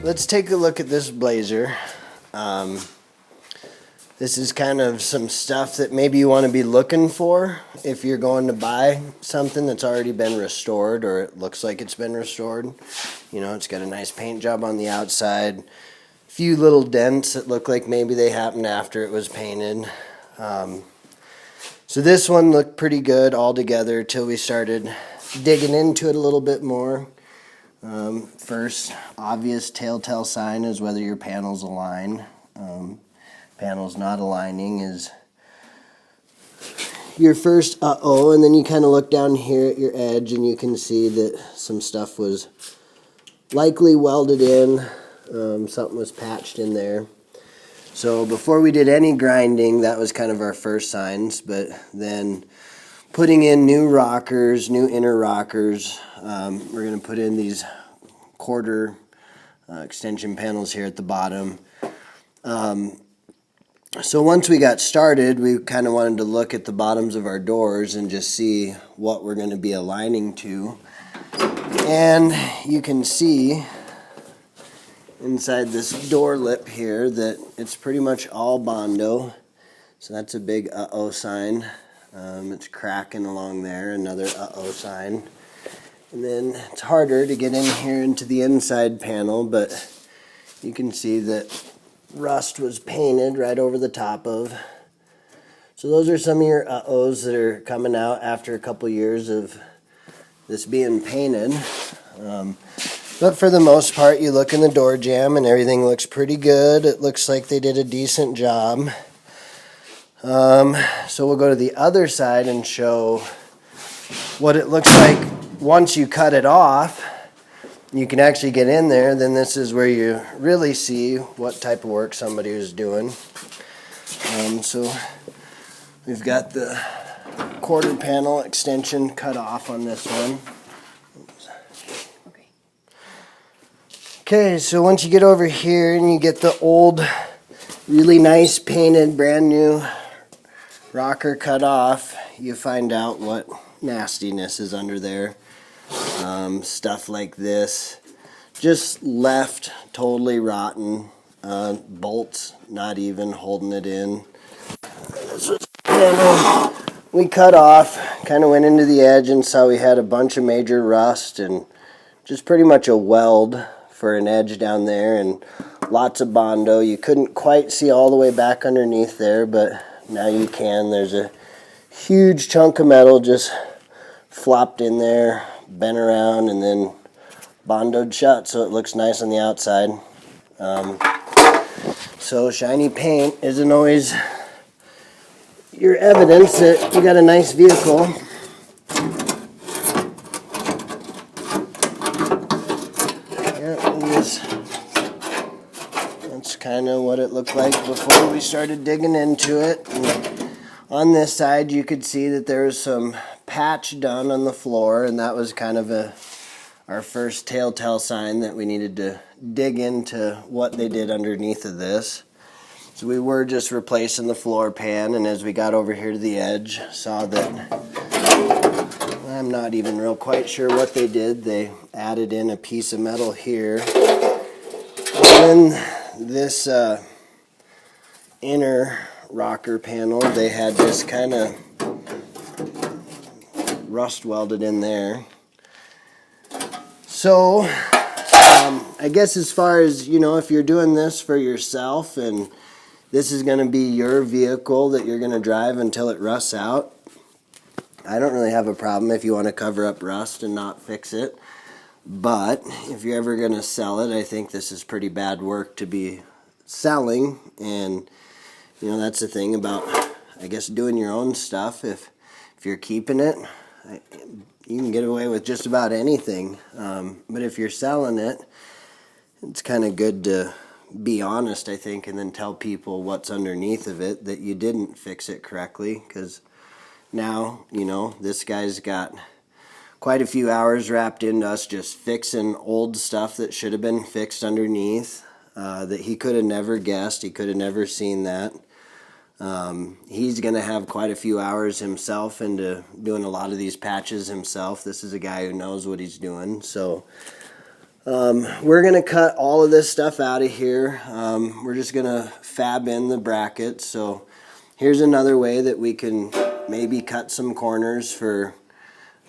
Let's take a look at this Blazer. This is kind of some stuff that maybe you want to be looking for if you're going to buy something that's already been restored or it looks like it's been restored. You know, it's got a nice paint job on the outside, a few little dents that look like maybe they happened after it was painted. So this one looked pretty good altogether till we started digging into it a little bit more. First obvious telltale sign is whether your panels align. Panels not aligning is your first uh-oh, and then you kind of look down here at your edge and you can see that some stuff was likely welded in, something was patched in there. So before we did any grinding, that was kind of our first signs, but then putting in new rockers, new inner rockers, we're going to put in these quarter extension panels here at the bottom. So once we got started, we kind of wanted to look at the bottoms of our doors and just see what we're going to be aligning to. And you can see inside this door lip here that it's pretty much all Bondo. So that's a big uh-oh sign. It's cracking along there, another uh-oh sign. And then it's harder to get in here into the inside panel, but you can see that rust was painted right over the top of. So those are some of your uh-ohs that are coming out after a couple years of this being painted. But for the most part, you look in the door jamb and everything looks pretty good. It looks like they did a decent job. So we'll go to the other side and show what it looks like once you cut it off. You can actually get in there. Then this is where you really see what type of work somebody was doing. So we've got the quarter panel extension cut off on this one. Okay, so once you get over here and you get the old, really nice painted, brand new rocker cut off, you find out what nastiness is under there. Stuff like this, just left totally rotten. Bolts not even holding it in. This was panel we cut off, kind of went into the edge and saw we had a bunch of major rust and just pretty much a weld for an edge down there and lots of Bondo. You couldn't quite see all the way back underneath there, but now you can. There's a huge chunk of metal just flopped in there, bent around, and then Bondoed shut so it looks nice on the outside. So shiny paint isn't always your evidence that you got a nice vehicle. That's kind of what it looked like before we started digging into it. And on this side you could see that there was some patch done on the floor, and that was kind of our first telltale sign that we needed to dig into what they did underneath of this. So we were just replacing the floor pan, and as we got over here to the edge, saw that I'm not even real quite sure what they did. They added in a piece of metal here. And then this inner rocker panel, they had just kind of rust welded in there. So I guess as far as, you know, if you're doing this for yourself and this is going to be your vehicle that you're going to drive until it rusts out, I don't really have a problem if you want to cover up rust and not fix it. But if you're ever going to sell it, I think this is pretty bad work to be selling. And, you know, that's the thing about, I guess, doing your own stuff. If you're keeping it, You can get away with just about anything. But if you're selling it, it's kind of good to be honest, I think, and then tell people what's underneath of it, that you didn't fix it correctly, because now, you know, this guy's got quite a few hours wrapped into us just fixing old stuff that should have been fixed underneath, that he could have never guessed. He could have never seen that. He's going to have quite a few hours himself into doing a lot of these patches himself. This is a guy who knows what he's doing. So we're going to cut all of this stuff out of here. We're just going to fab in the brackets. So here's another way that we can maybe cut some corners for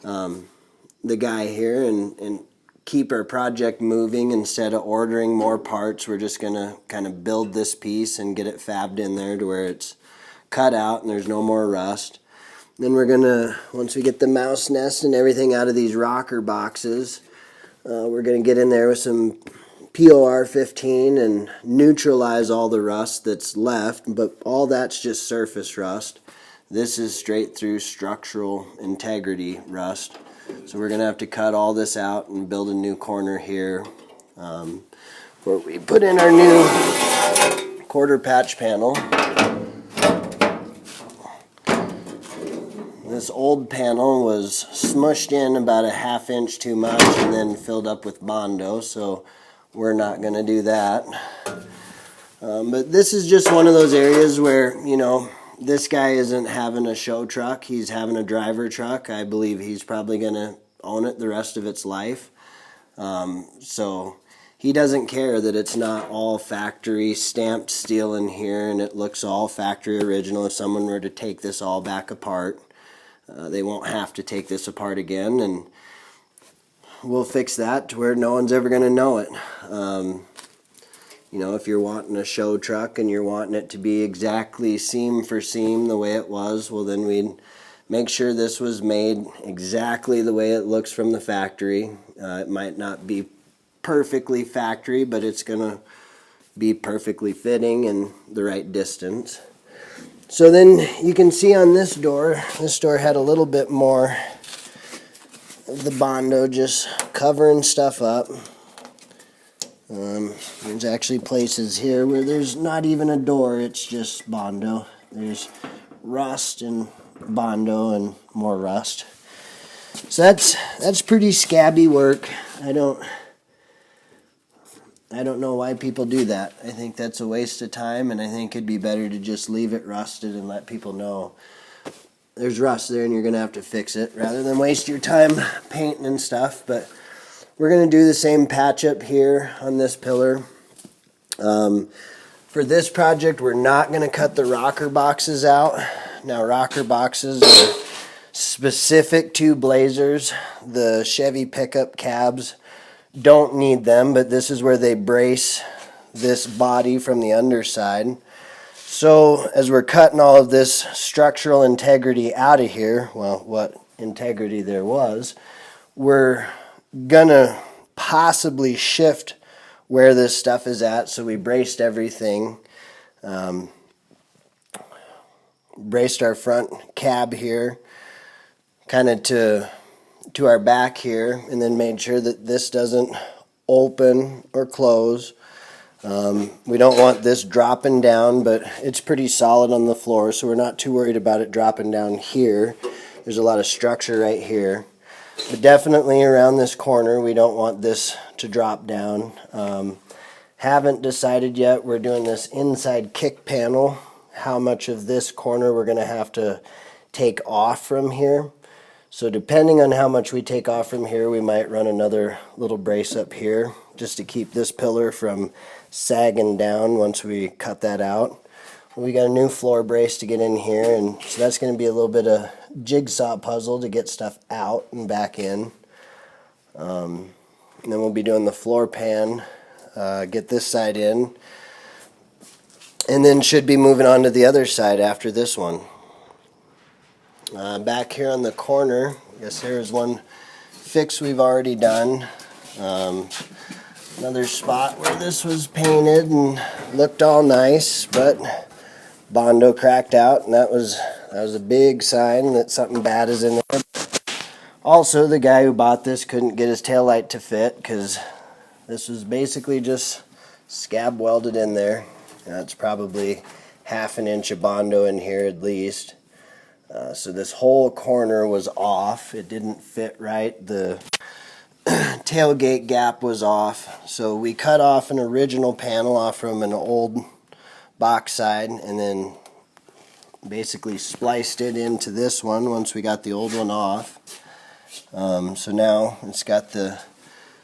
the guy here and keep our project moving. Instead of ordering more parts, we're just going to kind of build this piece and get it fabbed in there to where it's cut out and there's no more rust. Then we're going to, once we get the mouse nest and everything out of these rocker boxes, we're going to get in there with some POR 15 and neutralize all the rust that's left, but all that's just surface rust. This is straight through structural integrity rust. So we're going to have to cut all this out and build a new corner here where we put in our new quarter patch panel. This old panel was smushed in about a ½ inch too much and then filled up with Bondo, so we're not going to do that. But this is just one of those areas where, you know, this guy isn't having a show truck, he's having a driver truck. I believe he's probably going to own it the rest of its life. So he doesn't care that it's not all factory stamped steel in here and it looks all factory original. If someone were to take this all back apart, they won't have to take this apart again, and we'll fix that to where no one's ever going to know it. You know, if you're wanting a show truck and you're wanting it to be exactly seam for seam the way it was, well then we'd make sure this was made exactly the way it looks from the factory. It might not be perfectly factory, but it's going to be perfectly fitting and the right distance. So then you can see on this door had a little bit more of the Bondo just covering stuff up. There's actually places here where there's not even a door, it's just Bondo. There's rust and Bondo and more rust. So that's pretty scabby work. I don't know why people do that. I think that's a waste of time, and I think it'd be better to just leave it rusted and let people know there's rust there and you're going to have to fix it, rather than waste your time painting and stuff. But we're going to do the same patch up here on this pillar. For this project, we're not going to cut the rocker boxes out. Now, rocker boxes are specific to Blazers. The Chevy pickup cabs don't need them, but this is where they brace this body from the underside. So as we're cutting all of this structural integrity out of here, well, what integrity there was, we're gonna possibly shift where this stuff is at. So we braced everything, braced our front cab here kind of to our back here, and then made sure that this doesn't open or close. We don't want this dropping down, but it's pretty solid on the floor, so we're not too worried about it dropping down here. There's a lot of structure right here. But definitely around this corner, we don't want this to drop down. Haven't decided yet. We're doing this inside kick panel, how much of this corner we're going to have to take off from here. So depending on how much we take off from here, we might run another little brace up here just to keep this pillar from sagging down once we cut that out. We got a new floor brace to get in here, and so that's going to be a little bit of jigsaw puzzle to get stuff out and back in. And then we'll be doing the floor pan, get this side in, and then should be moving on to the other side after this one. Back here on the corner, I guess there's one fix we've already done. Another spot where this was painted and looked all nice, but Bondo cracked out, and that was a big sign that something bad is in there. Also, the guy who bought this couldn't get his taillight to fit because this was basically just scab welded in there. It's probably 1/2 inch of Bondo in here at least. So this whole corner was off. It didn't fit right. The tailgate gap was off. So we cut off an original panel off from an old box side and then basically spliced it into this one once we got the old one off. So now it's got the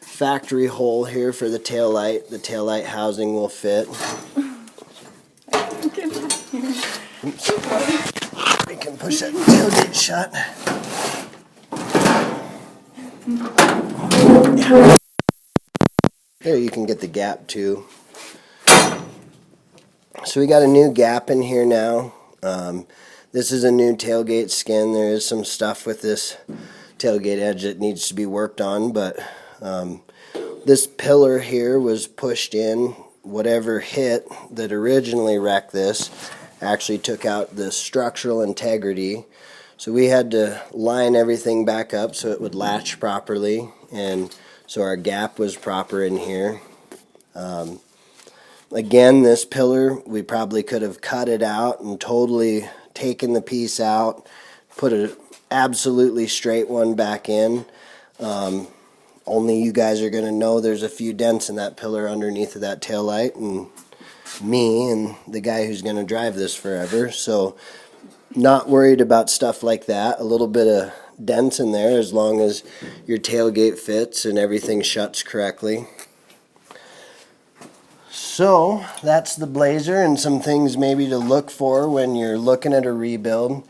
factory hole here for the tail light. The tail light housing will fit. Oops. We can push that tailgate shut. There you can get the gap too. So we got a new gap in here now. This is a new tailgate skin. There is some stuff with this tailgate edge that needs to be worked on, but this pillar here was pushed in. Whatever hit that originally wrecked this actually took out the structural integrity. So we had to line everything back up so it would latch properly, and so our gap was proper in here. Again, this pillar, we probably could have cut it out and totally taken the piece out, put an absolutely straight one back in. Only you guys are going to know there's a few dents in that pillar underneath of that taillight, and me and the guy who's going to drive this forever. So not worried about stuff like that. A little bit of dents in there as long as your tailgate fits and everything shuts correctly. So that's the Blazer, and some things maybe to look for when you're looking at a rebuild.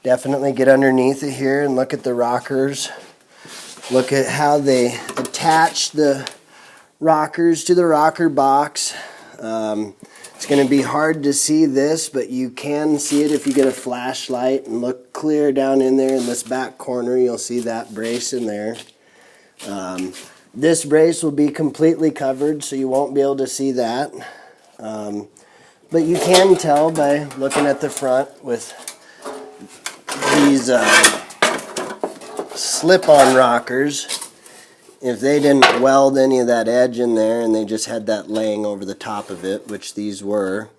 Definitely get underneath it here and look at the rockers. Look at how they attach the rockers to the rocker box. It's going to be hard to see this, but you can see it if you get a flashlight and look clear down in there in this back corner. You'll see that brace in there. This brace will be completely covered, so you won't be able to see that. But you can tell by looking at the front with these slip-on rockers. If they didn't weld any of that edge in there and they just had that laying over the top of it, which these were,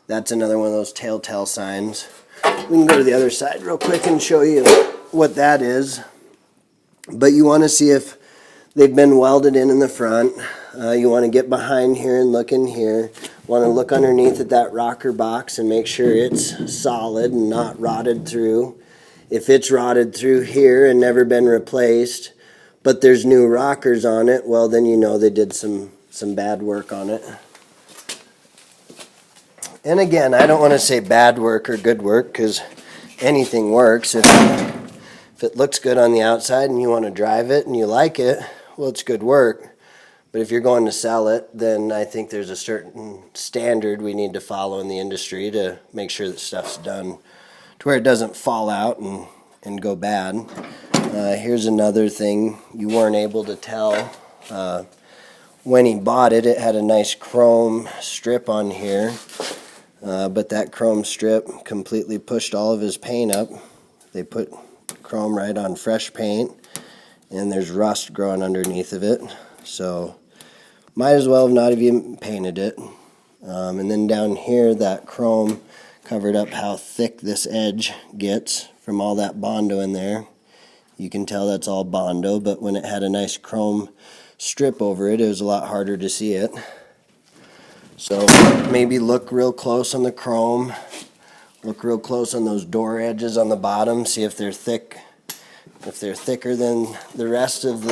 that's another one of those telltale signs. We can go to the other side real quick and show you what that is. But you want to see if they've been welded in the front. You want to get behind here and look in here. Want to look underneath at that rocker box and make sure it's solid and not rotted through. If it's rotted through here and never been replaced, but there's new rockers on it, well, then you know they did some bad work on it. And again, I don't want to say bad work or good work, because anything works. If it looks good on the outside and you want to drive it and you like it, well, it's good work. But if you're going to sell it, then I think there's a certain standard we need to follow in the industry to make sure that stuff's done to where it doesn't fall out and go bad. Here's another thing you weren't able to tell. When he bought it, it had a nice chrome strip on here, but that chrome strip completely pushed all of his paint up. They put chrome right on fresh paint, and there's rust growing underneath of it, so might as well have not even painted it. And then down here, that chrome covered up how thick this edge gets from all that Bondo in there. You can tell that's all Bondo, but when it had a nice chrome strip over it, it was a lot harder to see it. So maybe look real close on the chrome. Look real close on those door edges on the bottom. See if they're thick. If they're thicker than the rest of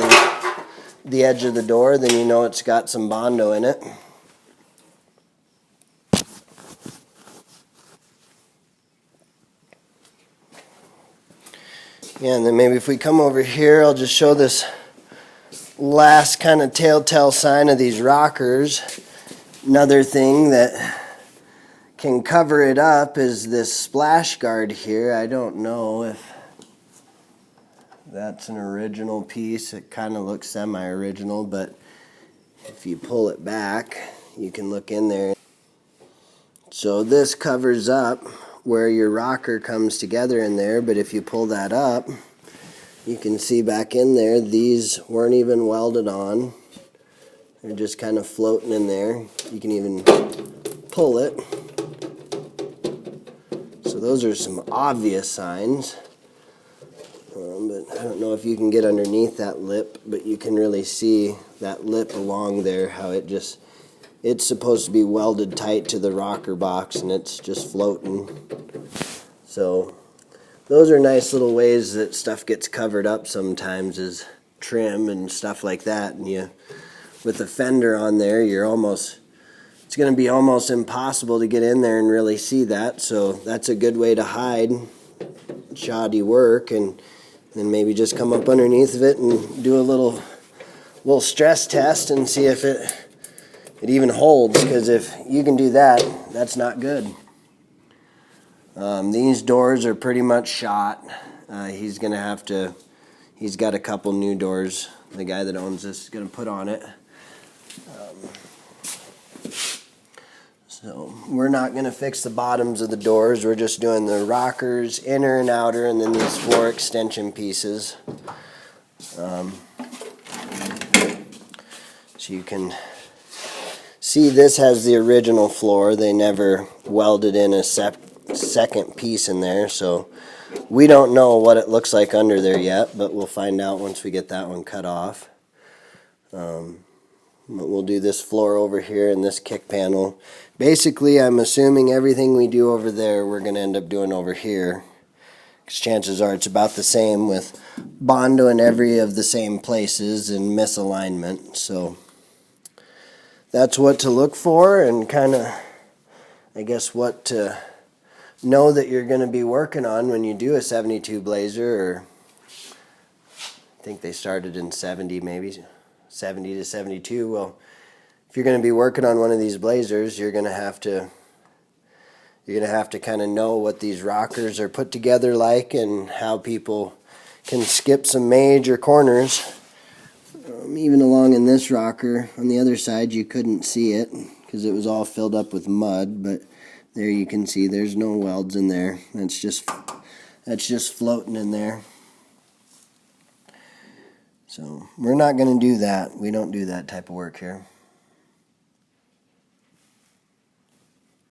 the edge of the door, then you know it's got some Bondo in it. Yeah, and then maybe if we come over here, I'll just show this last kind of telltale sign of these rockers. Another thing that can cover it up is this splash guard here. I don't know if that's an original piece. It kind of looks semi-original, but if you pull it back, you can look in there. So this covers up where your rocker comes together in there, but if you pull that up, You can see back in there, these weren't even welded on. They're just kind of floating in there. You can even pull it. So those are some obvious signs. But I don't know if you can get underneath that lip, but you can really see that lip along there, how it's supposed to be welded tight to the rocker box, and it's just floating. So those are nice little ways that stuff gets covered up sometimes, is trim and stuff like that. And with the fender on there, it's going to be almost impossible to get in there and really see that. So that's a good way to hide shoddy work, and then maybe just come up underneath of it and do a little stress test and see if it even holds, because if you can do that, that's not good. These doors are pretty much shot. He's got a couple new doors, the guy that owns this is going to put on it. So we're not going to fix the bottoms of the doors. We're just doing the rockers, inner and outer, and then these floor extension pieces. So you can see this has the original floor. They never welded in a second piece in there, so we don't know what it looks like under there yet, but we'll find out once we get that one cut off. But we'll do this floor over here and this kick panel. Basically, I'm assuming everything we do over there, we're going to end up doing over here, because chances are it's about the same, with Bondo in every of the same places and misalignment. So that's what to look for, and kind of, I guess, what to know that you're going to be working on when you do a 72 Blazer, or I think they started in 70, maybe 70 to 72. Well, if you're going to be working on one of these Blazers, you're going to have to kind of know what these rockers are put together like, and how people can skip some major corners. Even along in this rocker, on the other side, you couldn't see it because it was all filled up with mud, but there you can see there's no welds in there. That's just floating in there. So we're not going to do that. We don't do that type of work here.